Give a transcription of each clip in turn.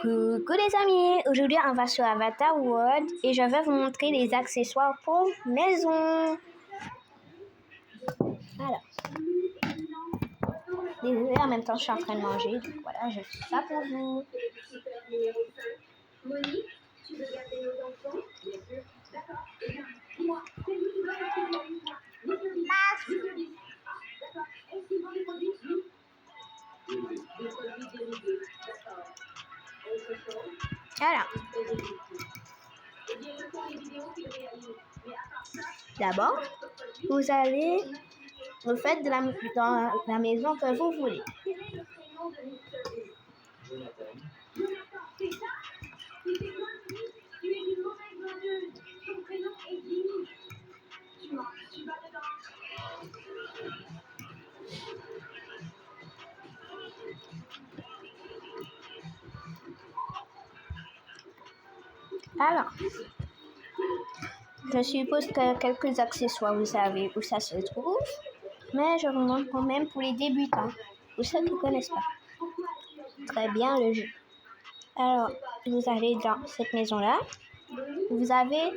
Coucou les amis, aujourd'hui on va sur Avatar World et je vais vous montrer les accessoires pour maison. Voilà. Désolée, en même temps je suis en train de manger, donc voilà, je fais ça pour vous. Monique, tu veux garder nos enfants? Bien sûr. D'accord. Moi, c'est lui qui doit rester avec moi. D'accord. Est-ce qu'ils vont les produits? Oui. Des produits dérivés. D'accord. Autre chose? Voilà. D'abord, vous allez vous faites dans la maison que vous voulez. Alors, je suppose que quelques accessoires, vous savez où ça se trouve, mais je vous montre quand même pour les débutants, pour ceux qui ne connaissent pas très bien le jeu. Alors, vous allez dans cette maison-là, vous avez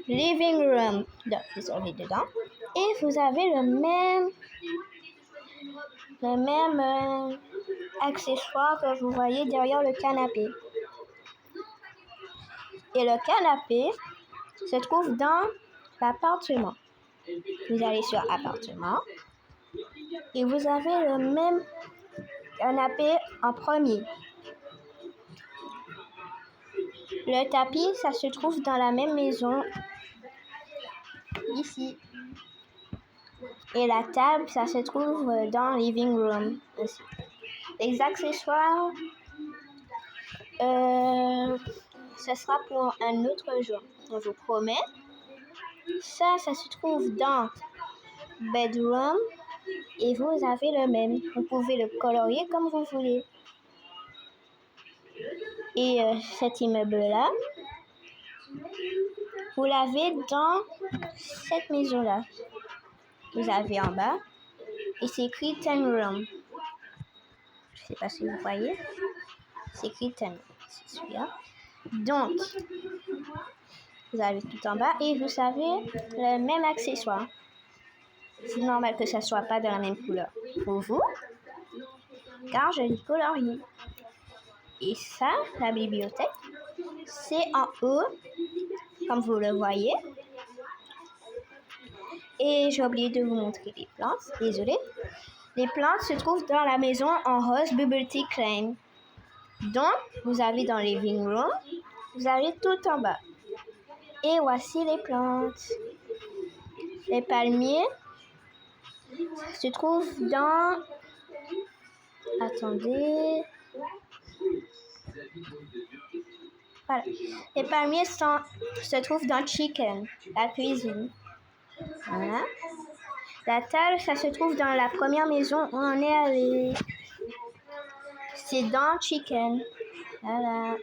living room, donc vous allez dedans, et vous avez le même accessoire que vous voyez derrière le canapé. Et le canapé se trouve dans l'appartement. Vous allez sur appartement et vous avez le même canapé en premier. Le tapis, ça se trouve dans la même maison, ici. Et la table, ça se trouve dans le living room aussi. Les accessoires, ce sera pour un autre jour, je vous promets. Ça se trouve dans bedroom et vous avez le même. Vous pouvez le colorier comme vous voulez. Et cet immeuble-là, vous l'avez dans cette maison-là. Vous avez en bas et c'est écrit 10 room. Je ne sais pas si vous voyez. C'est écrit 10. C'est celui-là. Donc, vous avez tout en bas et vous avez le même accessoire. C'est normal que ça ne soit pas de la même couleur pour vous, car je l'ai colorié. Et ça, la bibliothèque, c'est en haut, comme vous le voyez. Et j'ai oublié de vous montrer les plantes, désolé. Les plantes se trouvent dans la maison en rose Bubble Tea Crane. Donc, vous avez dans le living room, vous avez tout en bas. Et voici les plantes. Les palmiers se trouvent dans... Attendez... Voilà. Les palmiers se trouvent dans Chicken, la cuisine. Voilà. La table, ça se trouve dans la première maison où on est allé. C'est dans Chicken. Voilà.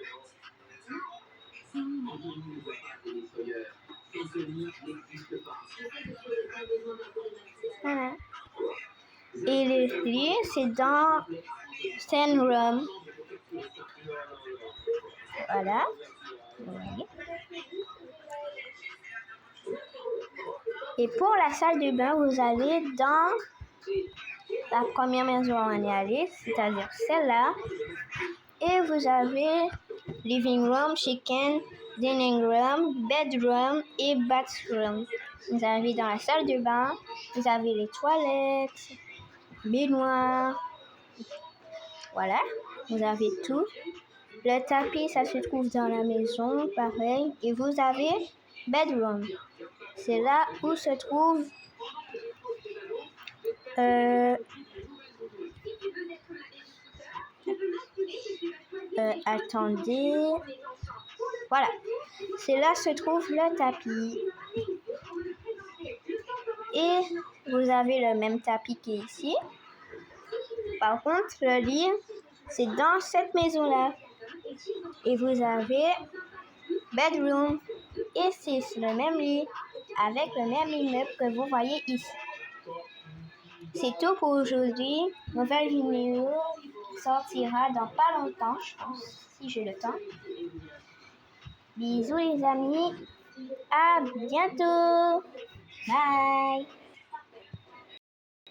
Voilà. Et les lits, c'est dans Stand Room. Voilà. Oui. Et pour la salle de bain, vous allez dans la première maison où on est allé, c'est-à-dire celle-là. Et vous avez living room, chicken, dining room, bedroom et bathroom. Vous avez dans la salle de bain, vous avez les toilettes, baignoire. Voilà, vous avez tout. Le tapis, ça se trouve dans la maison, pareil. Et vous avez bedroom. C'est là où se trouve attendez. Voilà. C'est là se trouve le tapis. Et vous avez le même tapis qui est ici. Par contre, le lit, c'est dans cette maison-là. Et vous avez bedroom. Et c'est le même lit avec le même immeuble que vous voyez ici. C'est tout pour aujourd'hui. Nouvelle vidéo sortira dans pas longtemps, je pense, si j'ai le temps. Bisous les amis, à bientôt. Bye.